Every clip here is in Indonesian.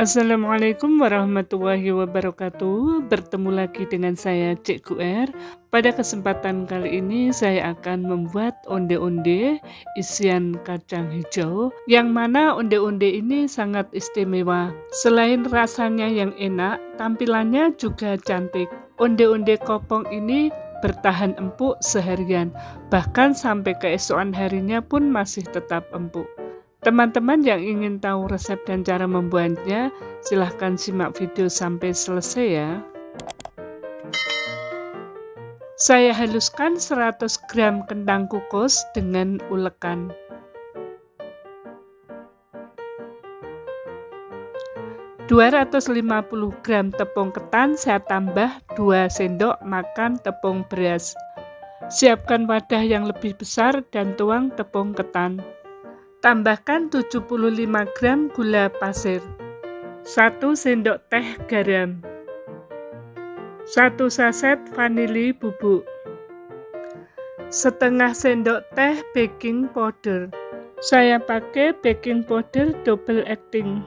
Assalamualaikum warahmatullahi wabarakatuh. Bertemu lagi dengan saya Cikgu R. Pada kesempatan kali ini saya akan membuat onde-onde isian kacang hijau, yang mana onde-onde ini sangat istimewa. Selain rasanya yang enak, tampilannya juga cantik. Onde-onde kopong ini bertahan empuk seharian, bahkan sampai keesokan harinya pun masih tetap empuk. Teman-teman yang ingin tahu resep dan cara membuatnya, silahkan simak video sampai selesai ya. Saya haluskan 100 gram kentang kukus dengan ulekan. ...250 gram tepung ketan saya tambah 2 sendok makan tepung beras. Siapkan wadah yang lebih besar dan tuang tepung ketan. Tambahkan 75 gram gula pasir, 1 sendok teh garam, 1 saset vanili bubuk, setengah sendok teh baking powder. Saya pakai baking powder double acting.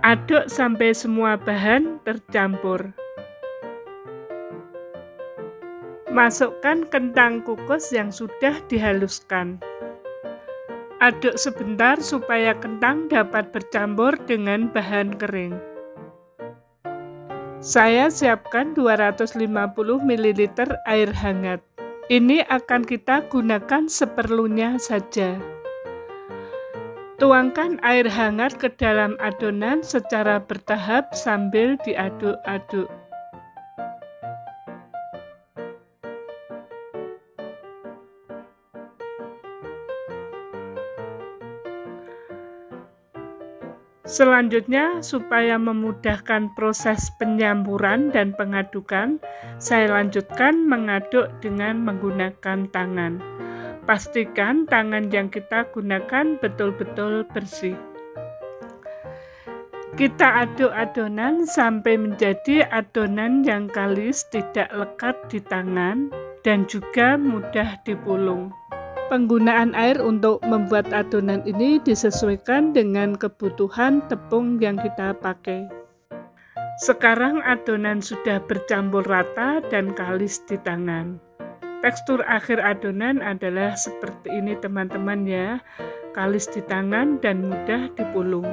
Aduk sampai semua bahan tercampur. Masukkan kentang kukus yang sudah dihaluskan. Aduk sebentar supaya kentang dapat bercampur dengan bahan kering. Saya siapkan 250 ml air hangat. Ini akan kita gunakan seperlunya saja. Tuangkan air hangat ke dalam adonan secara bertahap sambil diaduk-aduk. Selanjutnya, supaya memudahkan proses penyamburan dan pengadukan, saya lanjutkan mengaduk dengan menggunakan tangan. Pastikan tangan yang kita gunakan betul-betul bersih. Kita aduk adonan sampai menjadi adonan yang kalis, tidak lekat di tangan, dan juga mudah dipulung. Penggunaan air untuk membuat adonan ini disesuaikan dengan kebutuhan tepung yang kita pakai. Sekarang adonan sudah bercampur rata dan kalis di tangan. Tekstur akhir adonan adalah seperti ini teman-teman ya, kalis di tangan dan mudah dipulung.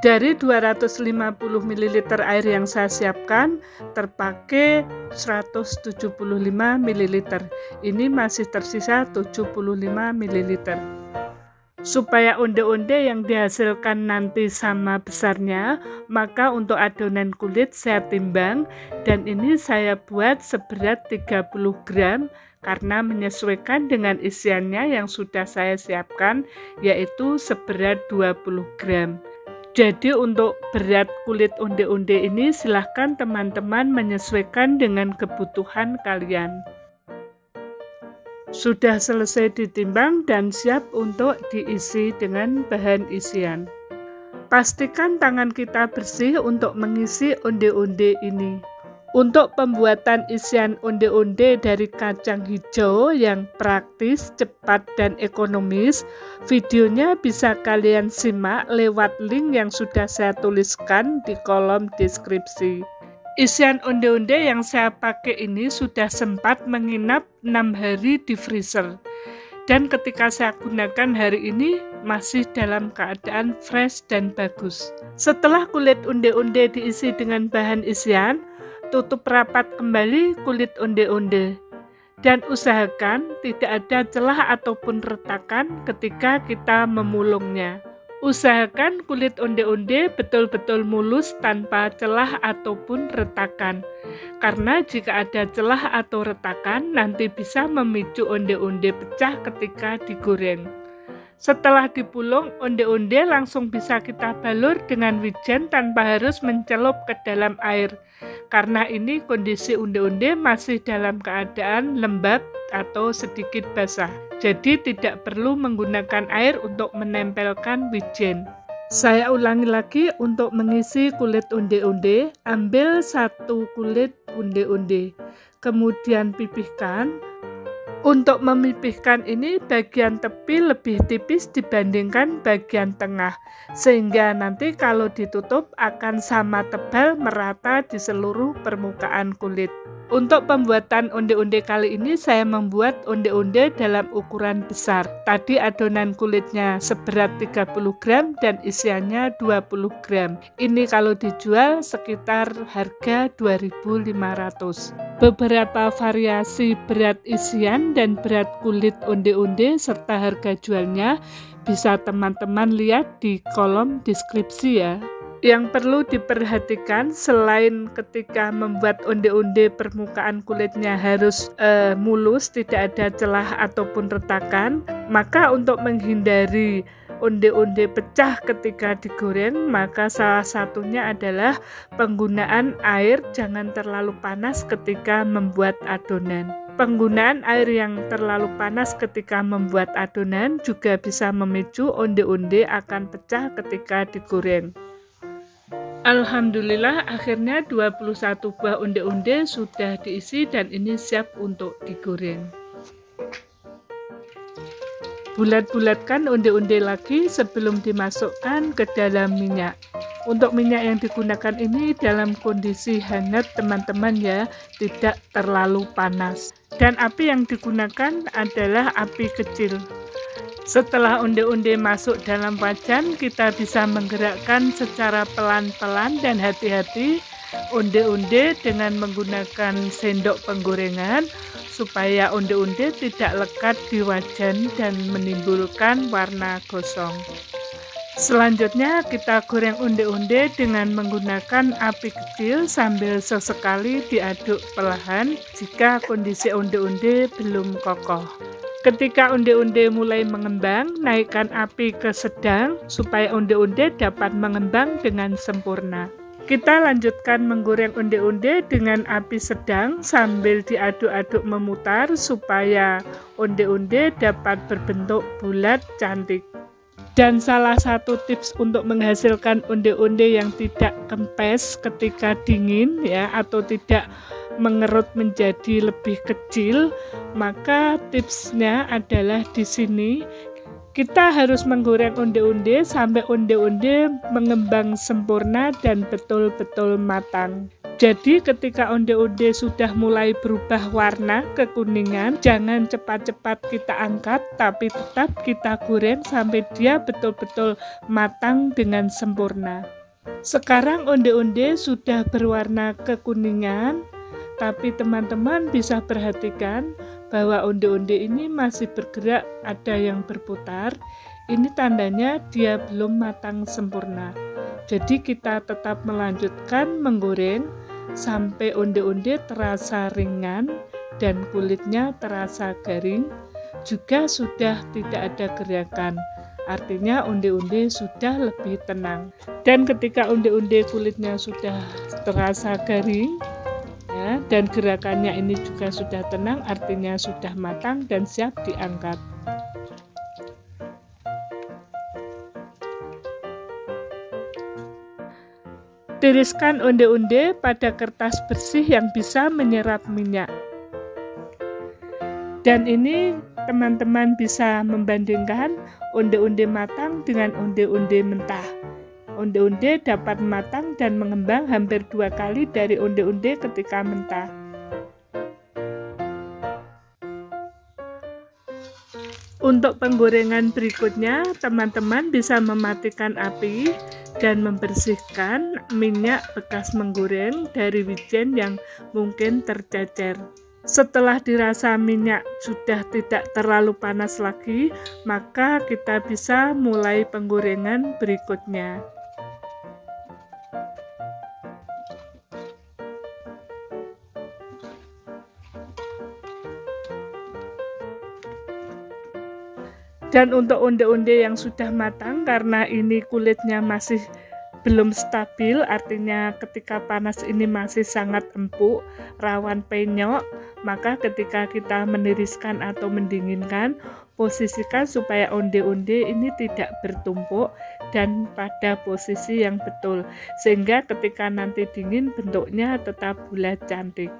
Dari 250 ml air yang saya siapkan, terpakai 175 ml. Ini masih tersisa 75 ml. Supaya onde-onde yang dihasilkan nanti sama besarnya, maka untuk adonan kulit saya timbang, dan ini saya buat seberat 30 gram karena menyesuaikan dengan isiannya yang sudah saya siapkan, yaitu seberat 20 gram. Jadi untuk berat kulit onde-onde ini silahkan teman-teman menyesuaikan dengan kebutuhan kalian. Sudah selesai ditimbang dan siap untuk diisi dengan bahan isian. Pastikan tangan kita bersih untuk mengisi onde-onde ini. Untuk pembuatan isian onde-onde dari kacang hijau yang praktis, cepat, dan ekonomis, videonya bisa kalian simak lewat link yang sudah saya tuliskan di kolom deskripsi. Isian onde-onde yang saya pakai ini sudah sempat menginap 6 hari di freezer. Dan ketika saya gunakan hari ini masih dalam keadaan fresh dan bagus. Setelah kulit onde-onde diisi dengan bahan isian, tutup rapat kembali kulit onde-onde dan usahakan tidak ada celah ataupun retakan ketika kita memulungnya. Usahakan kulit onde-onde betul-betul mulus tanpa celah ataupun retakan, karena jika ada celah atau retakan nanti bisa memicu onde-onde pecah ketika digoreng. Setelah dipulung, onde-onde langsung bisa kita balur dengan wijen tanpa harus mencelup ke dalam air. Karena ini kondisi onde-onde masih dalam keadaan lembab atau sedikit basah. Jadi tidak perlu menggunakan air untuk menempelkan wijen. Saya ulangi lagi, untuk mengisi kulit onde-onde, ambil 1 kulit onde-onde. Kemudian pipihkan. Untuk memipihkan ini, bagian tepi lebih tipis dibandingkan bagian tengah, sehingga nanti kalau ditutup akan sama tebal merata di seluruh permukaan kulit. Untuk pembuatan onde-onde kali ini saya membuat onde-onde dalam ukuran besar. Tadi adonan kulitnya seberat 30 gram dan isiannya 20 gram. Ini kalau dijual sekitar harga 2.500. Beberapa variasi berat isian dan berat kulit onde-onde serta harga jualnya bisa teman-teman lihat di kolom deskripsi ya. Yang perlu diperhatikan selain ketika membuat onde-onde permukaan kulitnya harus mulus, tidak ada celah ataupun retakan, maka untuk menghindari onde-onde pecah ketika digoreng, maka salah satunya adalah penggunaan air jangan terlalu panas ketika membuat adonan. Penggunaan air yang terlalu panas ketika membuat adonan juga bisa memicu onde-onde akan pecah ketika digoreng. Alhamdulillah akhirnya 21 buah onde-onde sudah diisi dan ini siap untuk digoreng. Bulat-bulatkan onde-onde lagi sebelum dimasukkan ke dalam minyak. Untuk minyak yang digunakan ini dalam kondisi hangat teman-teman ya, tidak terlalu panas. Dan api yang digunakan adalah api kecil. Setelah onde-onde masuk dalam wajan, kita bisa menggerakkan secara pelan-pelan dan hati-hati onde-onde dengan menggunakan sendok penggorengan supaya onde-onde tidak lekat di wajan dan menimbulkan warna gosong. Selanjutnya kita goreng onde-onde dengan menggunakan api kecil sambil sesekali diaduk perlahan jika kondisi onde-onde belum kokoh. Ketika onde-onde mulai mengembang, naikkan api ke sedang supaya onde-onde dapat mengembang dengan sempurna. Kita lanjutkan menggoreng onde-onde dengan api sedang sambil diaduk-aduk memutar supaya onde-onde dapat berbentuk bulat cantik. Dan salah satu tips untuk menghasilkan onde-onde yang tidak kempes ketika dingin ya, atau tidak mengerut menjadi lebih kecil, maka tipsnya adalah di sini kita harus menggoreng onde-onde sampai onde-onde mengembang sempurna dan betul-betul matang. Jadi ketika onde-onde sudah mulai berubah warna kekuningan, jangan cepat-cepat kita angkat, tapi tetap kita goreng sampai dia betul-betul matang dengan sempurna. Sekarang onde-onde sudah berwarna kekuningan, tapi teman-teman bisa perhatikan bahwa onde-onde ini masih bergerak, ada yang berputar. Ini tandanya dia belum matang sempurna. Jadi kita tetap melanjutkan menggoreng sampai onde-onde terasa ringan dan kulitnya terasa garing, juga sudah tidak ada gerakan. Artinya onde-onde sudah lebih tenang. Dan ketika onde-onde kulitnya sudah terasa garing ya, dan gerakannya ini juga sudah tenang, artinya sudah matang dan siap diangkat. Tiriskan onde-onde pada kertas bersih yang bisa menyerap minyak. Dan ini teman-teman bisa membandingkan onde-onde matang dengan onde-onde mentah. Onde-onde dapat matang dan mengembang hampir 2 kali dari onde-onde ketika mentah. Untuk penggorengan berikutnya, teman-teman bisa mematikan api dan membersihkan minyak bekas menggoreng dari wijen yang mungkin tercecer. Setelah dirasa minyak sudah tidak terlalu panas lagi, maka kita bisa mulai penggorengan berikutnya. Dan untuk onde-onde yang sudah matang, karena ini kulitnya masih belum stabil, artinya ketika panas ini masih sangat empuk, rawan penyok, maka ketika kita meniriskan atau mendinginkan, posisikan supaya onde-onde ini tidak bertumpuk dan pada posisi yang betul, sehingga ketika nanti dingin bentuknya tetap bulat cantik.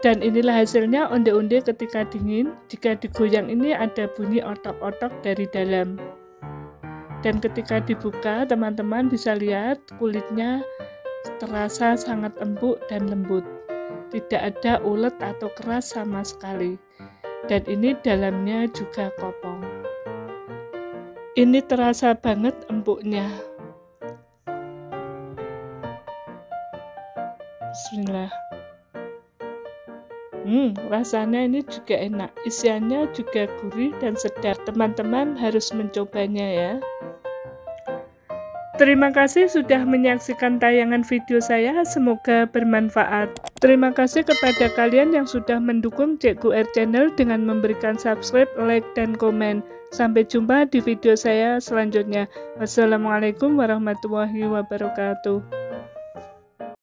Dan inilah hasilnya onde-onde ketika dingin. Jika digoyang ini ada bunyi otok-otok dari dalam. Dan ketika dibuka, teman-teman bisa lihat kulitnya terasa sangat empuk dan lembut. Tidak ada ulet atau keras sama sekali. Dan ini dalamnya juga kopong. Ini terasa banget empuknya. Bismillah. Rasanya ini juga enak. Isiannya juga gurih dan sedap. Teman-teman harus mencobanya ya. Terima kasih sudah menyaksikan tayangan video saya, semoga bermanfaat. Terima kasih kepada kalian yang sudah mendukung Cikgu R Channel dengan memberikan subscribe, like, dan komen. Sampai jumpa di video saya selanjutnya. Wassalamualaikum warahmatullahi wabarakatuh.